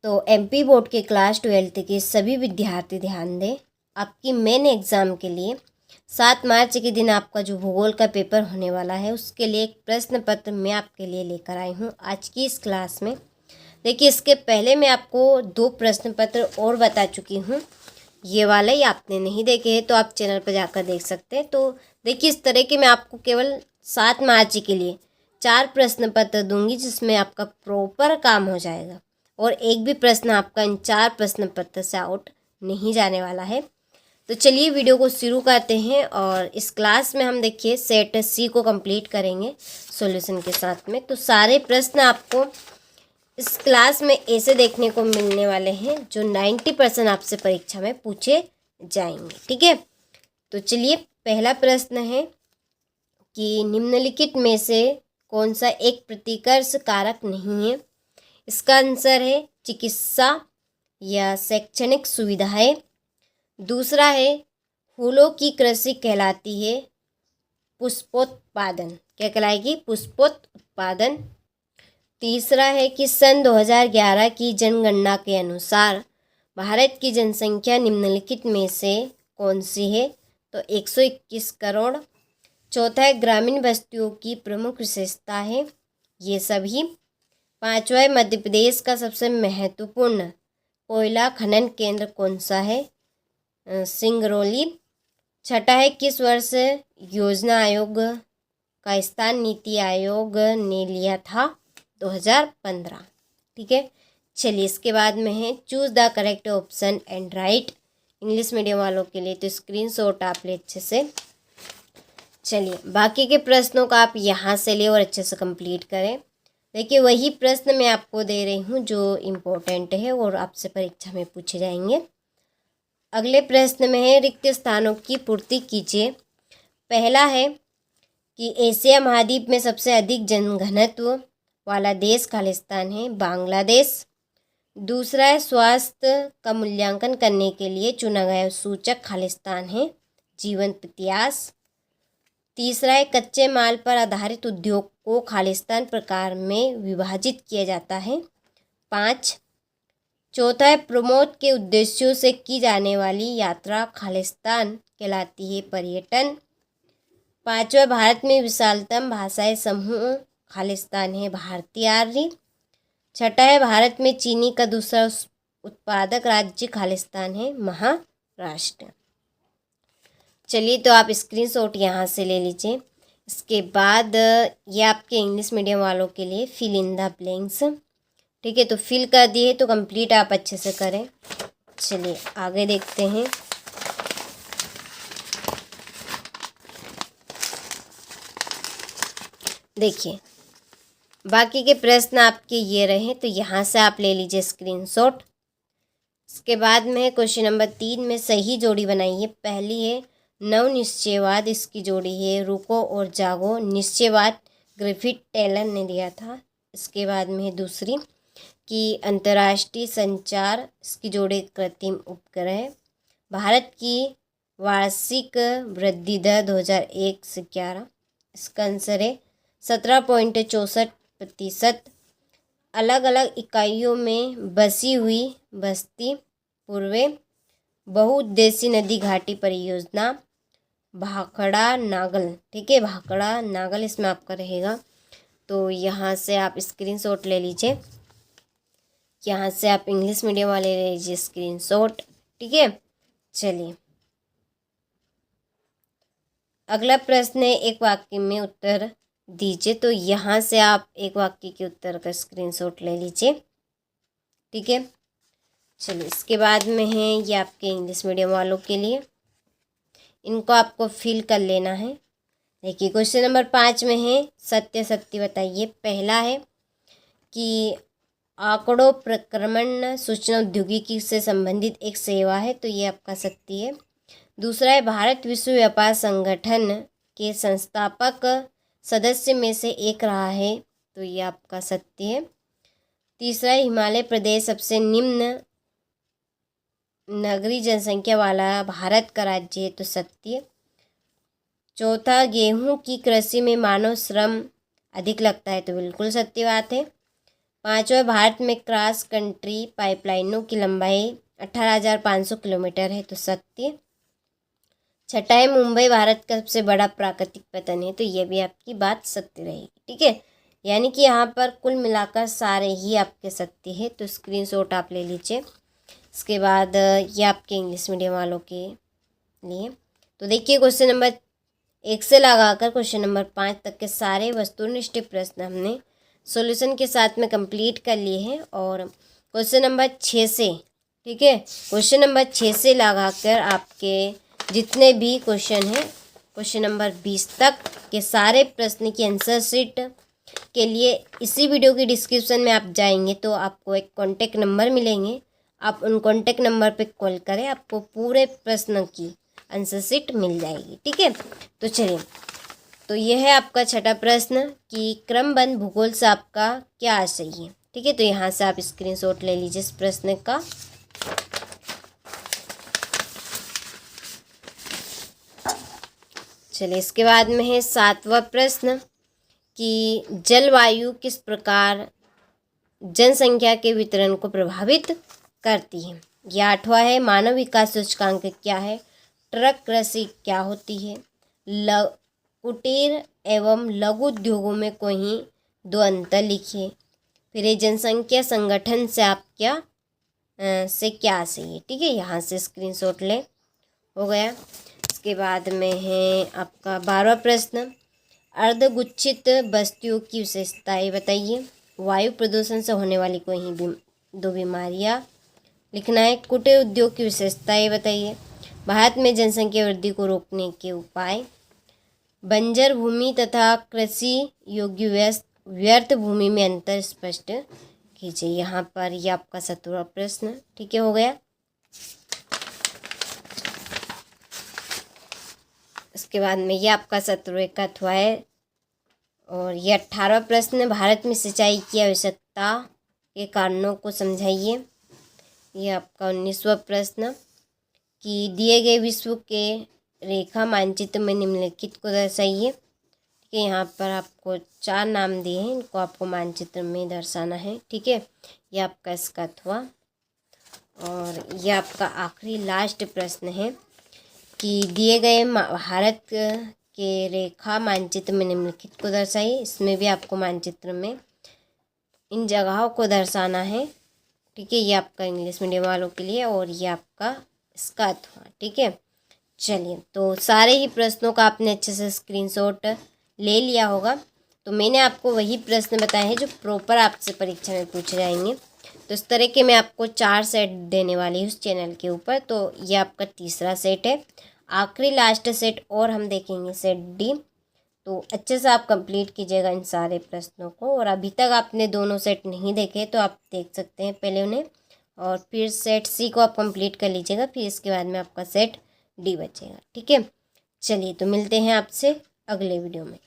तो MP board के class 12th के सभी विद्यार्थी ध्यान दें। आपकी मेन एग्ज़ाम के लिए 7 मार्च के दिन आपका जो भूगोल का पेपर होने वाला है उसके लिए एक प्रश्न पत्र मैं आपके लिए लेकर आई हूँ आज की इस क्लास में। देखिए, इसके पहले मैं आपको 2 प्रश्न पत्र और बता चुकी हूँ। ये वाला ही आपने नहीं देखे हैं तो आप चैनल पर जाकर देख सकते हैं। तो देखिए, इस तरह के मैं आपको केवल 7 मार्च के लिए 4 प्रश्न पत्र दूंगी जिसमें आपका प्रॉपर काम हो जाएगा और एक भी प्रश्न आपका इन 4 प्रश्न पत्र से आउट नहीं जाने वाला है। तो चलिए वीडियो को शुरू करते हैं और इस क्लास में हम देखिए सेट सी को कंप्लीट करेंगे सॉल्यूशन के साथ में। तो सारे प्रश्न आपको इस क्लास में ऐसे देखने को मिलने वाले हैं जो 90% आपसे परीक्षा में पूछे जाएंगे। ठीक है, तो चलिए पहला प्रश्न है कि निम्नलिखित में से कौन सा एक प्रतिकर्ष कारक नहीं है। इसका आंसर है चिकित्सा या शैक्षणिक सुविधाएं। दूसरा है फूलों की कृषि कहलाती है पुष्पोत्पादन। क्या कहलाएगी? पुष्पोत्पादन। तीसरा है कि सन 2011 की जनगणना के अनुसार भारत की जनसंख्या निम्नलिखित में से कौन सी है? तो 121 करोड़। चौथा है ग्रामीण बस्तियों की प्रमुख विशेषता है ये सभी। पांचवा है मध्य प्रदेश का सबसे महत्वपूर्ण कोयला खनन केंद्र कौन सा है? सिंगरौली। छठा है किस वर्ष योजना आयोग का स्थान नीति आयोग ने लिया था? 2015। ठीक है, चलिए इसके बाद में है choose the correct option and right. English medium वालों के लिए तो स्क्रीनशॉट आप ले अच्छे से। चलिए बाकी के प्रश्नों का आप यहाँ से ले और अच्छे से कंप्लीट करें। देखिए, वही प्रश्न मैं आपको दे रही हूँ जो इम्पोर्टेंट है और आपसे परीक्षा में पूछे जाएंगे। अगले प्रश्न में है रिक्त स्थानों की पूर्ति कीजिए। पहला है कि एशिया महाद्वीप में सबसे अधिक जनघनत्व वाला देश खालिस्तान है बांग्लादेश। दूसरा है स्वास्थ्य का मूल्यांकन करने के लिए चुना गया सूचक खालिस्तान है जीवंत इतिहास। तीसरा है कच्चे माल पर आधारित उद्योग को खालिस्तान प्रकार में विभाजित किया जाता है 5। चौथा है प्रमोद के उद्देश्यों से की जाने वाली यात्रा खालिस्तान कहलाती है पर्यटन। पांचवा भारत में विशालतम भाषाई समूह खालिस्तान है भारतीय आर्य। छठा है भारत में चीनी का दूसरा उत्पादक राज्य खालिस्तान है महाराष्ट्र। चलिए तो आप स्क्रीनशॉट यहाँ से ले लीजिए। इसके बाद ये आपके इंग्लिश मीडियम वालों के लिए फिल इन द ब्लैंक्स। ठीक है, तो फिल कर दिए तो कंप्लीट आप अच्छे से करें। चलिए आगे देखते हैं। देखिए, बाकी के प्रश्न आपके ये रहे तो यहाँ से आप ले लीजिए स्क्रीनशॉट। इसके बाद में क्वेश्चन नंबर 3 में सही जोड़ी बनाइए। पहली है नव निश्चयवाद, इसकी जोड़ी है रुको और जागो। निश्चयवाद ग्रिफिथ टेलर ने दिया था। इसके बाद में है दूसरी कि अंतर्राष्ट्रीय संचार, इसकी जोड़ी कृत्रिम उपग्रह। भारत की वार्षिक वृद्धि दर 2001 से 11, इसका आंसर है 17.64%। अलग अलग इकाइयों में बसी हुई बस्ती पूर्वे बहुउद्देशीय नदी घाटी परियोजना भाखड़ा नागल। ठीक है, भाखड़ा नागल इसमें आपका रहेगा। तो यहाँ से आप स्क्रीनशॉट ले लीजिए। यहाँ से आप इंग्लिश मीडियम वाले ले लीजिए स्क्रीनशॉट। ठीक है, चलिए अगला प्रश्न है एक वाक्य में उत्तर दीजिए। तो यहाँ से आप एक वाक्य के उत्तर का स्क्रीनशॉट ले लीजिए। ठीक है, चलिए इसके बाद में है ये आपके इंग्लिश मीडियम वालों के लिए, इनको आपको फिल कर लेना है। देखिए क्वेश्चन नंबर 5 में है सत्य सत्य बताइए। पहला है कि आंकड़ों प्रक्रमण सूचना औद्योगिकी से संबंधित एक सेवा है, तो ये आपका सत्य है। दूसरा है भारत विश्व व्यापार संगठन के संस्थापक सदस्य में से एक रहा है, तो ये आपका सत्य है। तीसरा है हिमाचल प्रदेश सबसे निम्न नगरीय जनसंख्या वाला भारत का राज्य है, तो सत्य। चौथा गेहूं की कृषि में मानव श्रम अधिक लगता है, तो बिल्कुल सत्य बात है। 5वां, भारत में क्रॉस कंट्री पाइपलाइनों की लंबाई 18,500 किलोमीटर है, तो सत्य। 6वां है, मुंबई भारत का सबसे बड़ा प्राकृतिक पतन है, तो ये भी आपकी बात सत्य रहेगी। ठीक है, यानी कि यहाँ पर कुल मिलाकर सारे ही आपके सत्य है, तो स्क्रीनशॉट आप ले लीजिए। इसके बाद ये आपके इंग्लिश मीडियम वालों के लिए, तो देखिए क्वेश्चन नंबर 1 से लगाकर क्वेश्चन नंबर 5 तक के सारे वस्तुनिष्ठ प्रश्न हमने सॉल्यूशन के साथ में कंप्लीट कर लिए हैं। और क्वेश्चन नंबर 6 से, ठीक है, क्वेश्चन नंबर 6 से लगाकर आपके जितने भी क्वेश्चन हैं क्वेश्चन नंबर 20 तक के सारे प्रश्न की आंसर शीट के लिए इसी वीडियो की डिस्क्रिप्शन में आप जाएंगे तो आपको एक कॉन्टेक्ट नंबर मिलेंगे। आप उन कॉन्टेक्ट नंबर पे कॉल करें, आपको पूरे प्रश्न की आंसर शीट मिल जाएगी। ठीक है, तो चलिए, तो यह है आपका 6वां प्रश्न कि क्रमबद्ध भूगोल से आपका क्या आशय है। ठीक है, तो यहाँ से आप स्क्रीनशॉट ले लीजिए इस प्रश्न का। चलिए, इसके बाद में है 7वां प्रश्न कि जलवायु किस प्रकार जनसंख्या के वितरण को प्रभावित करती है। यह 8वां है, मानव विकास सूचकांक क्या है। ट्रक कृषि क्या होती है। कुटीर एवं लघु उद्योगों में कोई दो अंतर लिखिए। फिर ये जनसंख्या संगठन से आप क्या से क्या सही। ठीक है, यहाँ से स्क्रीनशॉट ले, हो गया। इसके बाद में है आपका 12वां प्रश्न, अर्धगुच्छित वस्तुओं की विशेषताएं बताइए। वायु प्रदूषण से होने वाली कोई दो बीमारियां लिखना है। कुटीर उद्योग की विशेषताएं बताइए। भारत में जनसंख्या वृद्धि को रोकने के उपाय। बंजर भूमि तथा कृषि योग्य व्यर्थ भूमि में अंतर स्पष्ट कीजिए। यहाँ पर यह आपका 17वां प्रश्न, ठीक है, हो गया। इसके बाद में यह आपका 17वें का अथवा है। और ये 18वां प्रश्न, भारत में सिंचाई की आवश्यकता के कारणों को समझाइए। यह आपका 19वां प्रश्न कि दिए गए विश्व के रेखा मानचित्र में निम्नलिखित को दर्शाइए। ठीक है, यहाँ पर आपको 4 नाम दिए हैं, इनको आपको मानचित्र में दर्शाना है। ठीक है, यह आपका इसका अथवा। और यह आपका आखिरी लास्ट प्रश्न है कि दिए गए भारत के रेखा मानचित्र में निम्नलिखित को दर्शाइए। इसमें भी आपको मानचित्र में इन जगहों को दर्शाना है। ठीक है, ये आपका इंग्लिश मीडियम वालों के लिए और ये आपका इसका अथवा। ठीक है, चलिए, तो सारे ही प्रश्नों का आपने अच्छे से स्क्रीनशॉट ले लिया होगा। तो मैंने आपको वही प्रश्न बताए हैं जो प्रॉपर आपसे परीक्षा में पूछे जाएंगे। तो इस तरह के मैं आपको 4 सेट देने वाली हूँ उस चैनल के ऊपर। तो ये आपका तीसरा सेट है, आखिरी लास्ट सेट और हम देखेंगे सेट डी। तो अच्छे से आप कंप्लीट कीजिएगा इन सारे प्रश्नों को। और अभी तक आपने दोनों सेट नहीं देखे तो आप देख सकते हैं पहले उन्हें, और फिर सेट सी को आप कंप्लीट कर लीजिएगा। फिर इसके बाद में आपका सेट डी बचेगा। ठीक है, चलिए, तो मिलते हैं आपसे अगले वीडियो में।